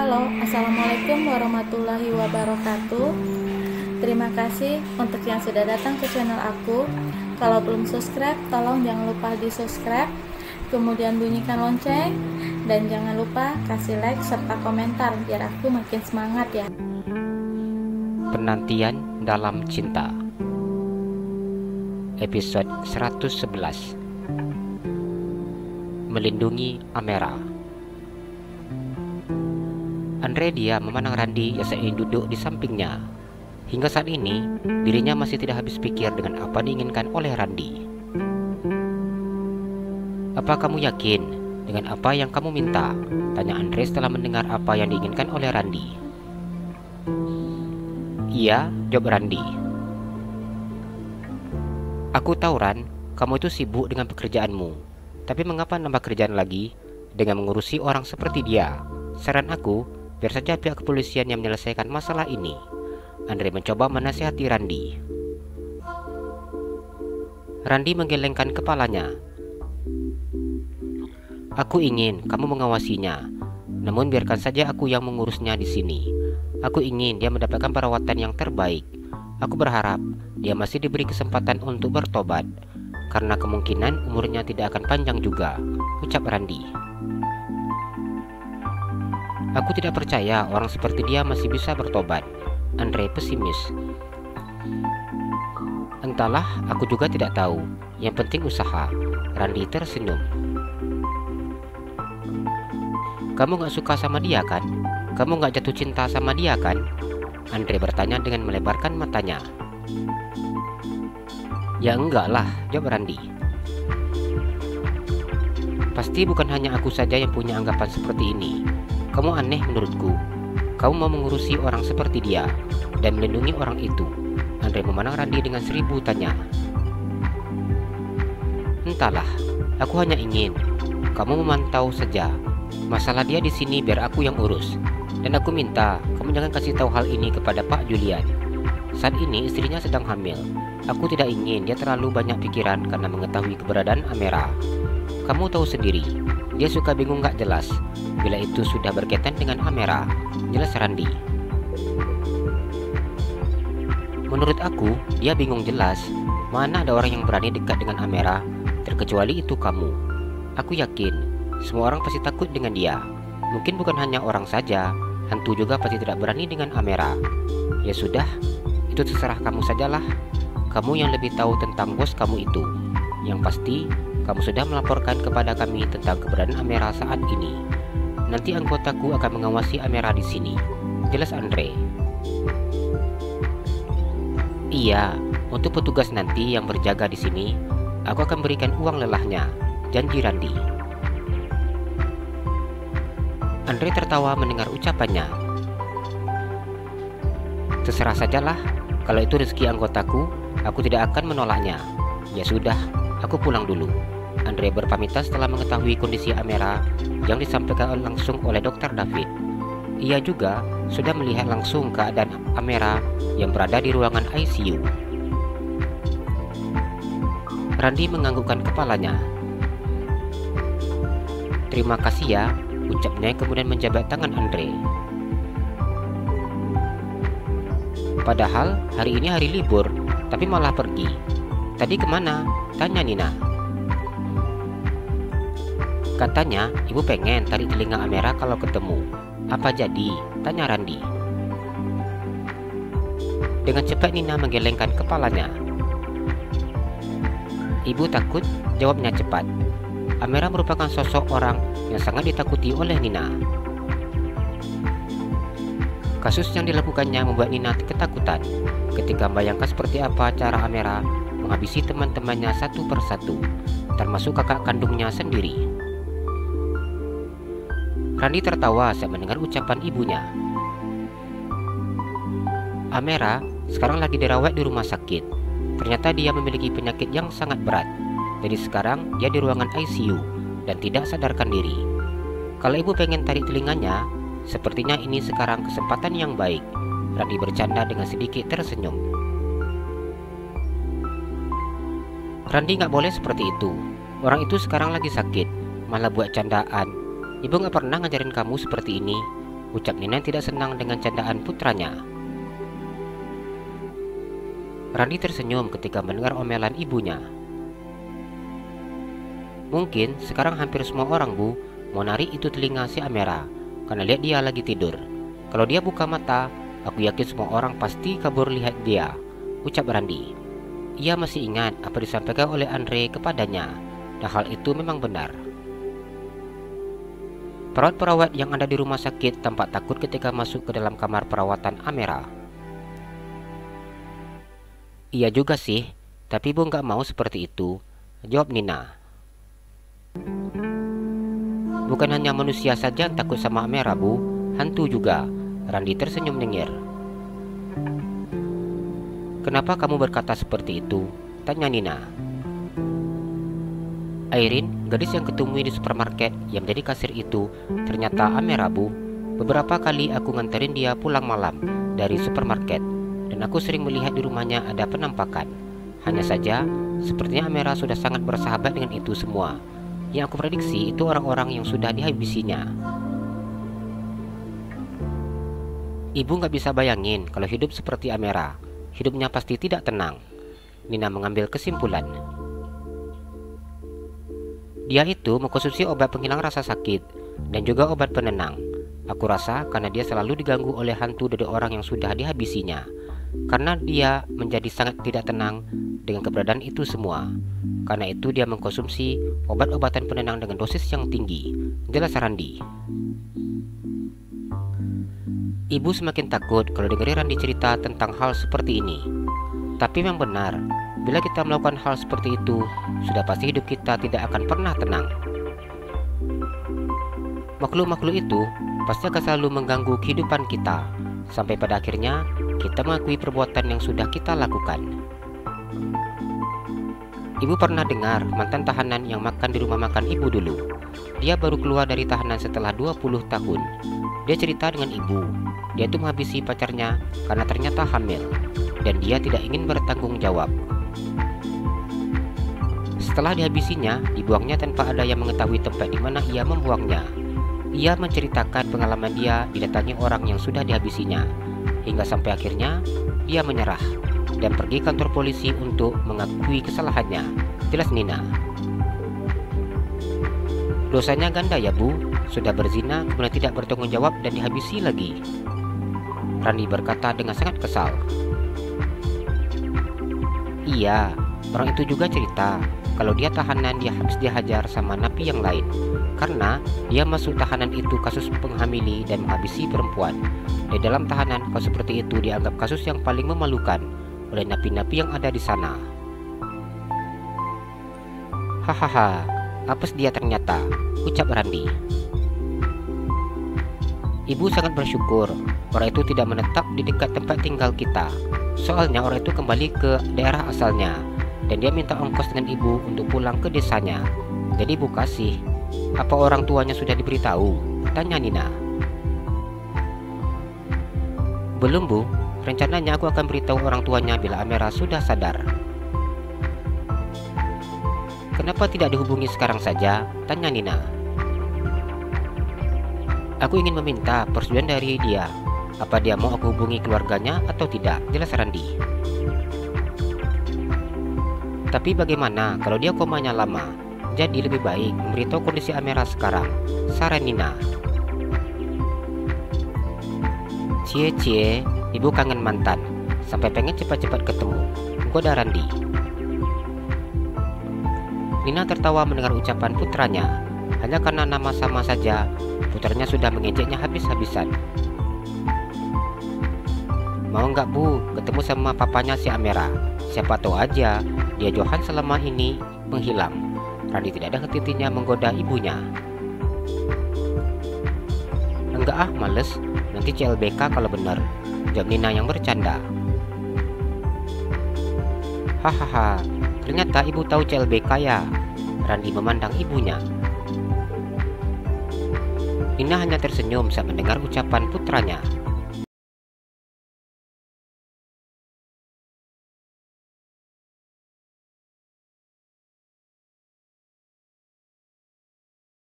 Halo, Assalamualaikum warahmatullahi wabarakatuh. Terima kasih untuk yang sudah datang ke channel aku. Kalau belum subscribe, tolong jangan lupa di subscribe, kemudian bunyikan lonceng, dan jangan lupa kasih like serta komentar biar aku makin semangat ya. Penantian dalam cinta, episode 111. Melindungi Amera. Andre diam memandang Randi yang sedang duduk di sampingnya. Hingga saat ini, dirinya masih tidak habis pikir dengan apa diinginkan oleh Randi. "Apa kamu yakin dengan apa yang kamu minta?" tanya Andre setelah mendengar apa yang diinginkan oleh Randi. "Iya," jawab Randi. "Aku tahu, Ran, kamu itu sibuk dengan pekerjaanmu. Tapi mengapa nambah kerjaan lagi dengan mengurusi orang seperti dia? Saran aku, biar saja pihak kepolisian yang menyelesaikan masalah ini." Andre mencoba menasihati Randi. Randi menggelengkan kepalanya. "Aku ingin kamu mengawasinya. Namun biarkan saja aku yang mengurusnya di sini. Aku ingin dia mendapatkan perawatan yang terbaik. Aku berharap dia masih diberi kesempatan untuk bertobat, karena kemungkinan umurnya tidak akan panjang juga," ucap Randi. "Aku tidak percaya orang seperti dia masih bisa bertobat," Andre pesimis. "Entahlah, aku juga tidak tahu. Yang penting usaha," Randi tersenyum. "Kamu gak suka sama dia kan? Kamu gak jatuh cinta sama dia kan?" Andre bertanya dengan melebarkan matanya. "Ya enggak lah," jawab Randi. "Pasti bukan hanya aku saja yang punya anggapan seperti ini. Kamu aneh menurutku. Kamu mau mengurusi orang seperti dia dan melindungi orang itu." Andre memandang Randi dengan 1000 tanya. "Entahlah, aku hanya ingin kamu memantau saja. Masalah dia di sini biar aku yang urus. Dan aku minta kamu jangan kasih tahu hal ini kepada Pak Julian. Saat ini istrinya sedang hamil. Aku tidak ingin dia terlalu banyak pikiran karena mengetahui keberadaan Amera. Kamu tahu sendiri, dia suka bingung gak jelas bila itu sudah berkaitan dengan Amera," jelas Randi. "Menurut aku, dia bingung jelas. Mana ada orang yang berani dekat dengan Amera, terkecuali itu kamu. Aku yakin, semua orang pasti takut dengan dia. Mungkin bukan hanya orang saja, hantu juga pasti tidak berani dengan Amera. Ya sudah, itu terserah kamu sajalah. Kamu yang lebih tahu tentang bos kamu itu. Yang pasti, kamu sudah melaporkan kepada kami tentang keberadaan Amera saat ini. Nanti anggotaku akan mengawasi Amera di sini," jelas Andre. "Iya, untuk petugas nanti yang berjaga di sini, aku akan berikan uang lelahnya," janji Randi. Andre tertawa mendengar ucapannya. "Terserah sajalah, kalau itu rezeki anggotaku, aku tidak akan menolaknya. Ya sudah, aku pulang dulu." Andre berpamitan setelah mengetahui kondisi Amera yang disampaikan langsung oleh Dr. David. Ia juga sudah melihat langsung keadaan Amera yang berada di ruangan ICU. Randi menganggukkan kepalanya. "Terima kasih ya," ucapnya kemudian menjabat tangan Andre. "Padahal hari ini hari libur, tapi malah pergi. Tadi kemana?" tanya Nina. "Katanya ibu pengen tarik telinga Amera kalau ketemu. Apa jadi?" tanya Randi. Dengan cepat Nina menggelengkan kepalanya. "Ibu takut?" jawabnya cepat. Amera merupakan sosok orang yang sangat ditakuti oleh Nina. Kasus yang dilakukannya membuat Nina ketakutan ketika membayangkan seperti apa cara Amera menghabisi teman-temannya satu persatu, termasuk kakak kandungnya sendiri. Randi tertawa saat mendengar ucapan ibunya. "Amera sekarang lagi dirawat di rumah sakit. Ternyata dia memiliki penyakit yang sangat berat. Jadi sekarang dia di ruangan ICU dan tidak sadarkan diri. Kalau ibu pengen tarik telinganya, sepertinya ini sekarang kesempatan yang baik." Randi bercanda dengan sedikit tersenyum. "Randi gak boleh seperti itu. Orang itu sekarang lagi sakit, malah buat candaan. Ibu gak pernah ngajarin kamu seperti ini," ucap Nina tidak senang dengan candaan putranya. Randi tersenyum ketika mendengar omelan ibunya. Mungkin sekarang hampir semua orang, Bu, mau narik itu telinga si Amera karena lihat dia lagi tidur. Kalau dia buka mata, aku yakin semua orang pasti kabur lihat dia, ucap Randi. Ia masih ingat apa disampaikan oleh Andre kepadanya, dan hal itu memang benar. Perawat-perawat yang ada di rumah sakit tampak takut ketika masuk ke dalam kamar perawatan Amera. Iya juga sih, tapi Bu nggak mau seperti itu, jawab Nina. Bukan hanya manusia saja yang takut sama Amera, Bu, hantu juga, Randi tersenyum nyengir. Kenapa kamu berkata seperti itu? Tanya Nina. Airin, gadis yang ketemui di supermarket yang menjadi kasir itu, ternyata Amera, Bu. Beberapa kali aku nganterin dia pulang malam dari supermarket, dan aku sering melihat di rumahnya ada penampakan. Hanya saja, sepertinya Amera sudah sangat bersahabat dengan itu semua. Yang aku prediksi itu orang-orang yang sudah dihabisinya. Ibu nggak bisa bayangin kalau hidup seperti Amera. Hidupnya pasti tidak tenang. Nina mengambil kesimpulan. Dia itu mengkonsumsi obat penghilang rasa sakit dan juga obat penenang. Aku rasa karena dia selalu diganggu oleh hantu dari orang yang sudah dihabisinya. Karena dia menjadi sangat tidak tenang dengan keberadaan itu semua. Karena itu dia mengkonsumsi obat-obatan penenang dengan dosis yang tinggi, jelas Randi. Ibu semakin takut kalau dengar Randi cerita tentang hal seperti ini. Tapi memang benar, bila kita melakukan hal seperti itu, sudah pasti hidup kita tidak akan pernah tenang. Makhluk-makhluk itu pasti akan selalu mengganggu kehidupan kita, sampai pada akhirnya kita mengakui perbuatan yang sudah kita lakukan. Ibu pernah dengar mantan tahanan yang makan di rumah makan ibu dulu. Dia baru keluar dari tahanan setelah 20 tahun. Dia cerita dengan ibu, dia itu menghabisi pacarnya karena ternyata hamil, dan dia tidak ingin bertanggung jawab. Setelah dihabisinya, dibuangnya tanpa ada yang mengetahui tempat di mana ia membuangnya. Ia menceritakan pengalaman dia didatangi orang yang sudah dihabisinya, hingga sampai akhirnya dia menyerah dan pergi kantor polisi untuk mengakui kesalahannya, jelas Nina. Dosanya ganda ya, Bu, sudah berzina kemudian tidak bertanggung jawab dan dihabisi lagi, Randi berkata dengan sangat kesal. Iya, orang itu juga cerita kalau dia tahanan dia habis dihajar sama napi yang lain karena dia masuk tahanan itu kasus menghamili dan menghabisi perempuan. Di dalam tahanan, kasus seperti itu dianggap kasus yang paling memalukan oleh napi-napi yang ada di sana. Hahaha, apes dia ternyata, ucap Randi. Ibu sangat bersyukur orang itu tidak menetap di dekat tempat tinggal kita. Soalnya orang itu kembali ke daerah asalnya dan dia minta ongkos dengan ibu untuk pulang ke desanya. Jadi ibu kasih. Apa orang tuanya sudah diberitahu? Tanya Nina. Belum, Bu. Rencananya aku akan beritahu orang tuanya bila Amera sudah sadar. Kenapa tidak dihubungi sekarang saja? Tanya Nina. Aku ingin meminta persetujuan dari dia. Apa dia mau aku hubungi keluarganya atau tidak? Jelas Randi. Tapi bagaimana kalau dia komanya lama? Jadi lebih baik memberitahu kondisi Amera sekarang, saran Nina. Cie, ibu kangen mantan, sampai pengen cepat-cepat ketemu, goda Randi. Nina tertawa mendengar ucapan putranya. Hanya karena nama sama saja, putranya sudah mengejeknya habis-habisan. Mau nggak, Bu, ketemu sama papanya si Amera? Siapa tahu aja dia Johan selama ini menghilang. Randi tidak ada henti-hentinya menggoda ibunya. Enggak ah, males. Nanti CLBK kalau bener, jawab Nina yang bercanda. Hahaha, ternyata ibu tahu CLBK ya. Randi memandang ibunya. Nina hanya tersenyum saat mendengar ucapan putranya.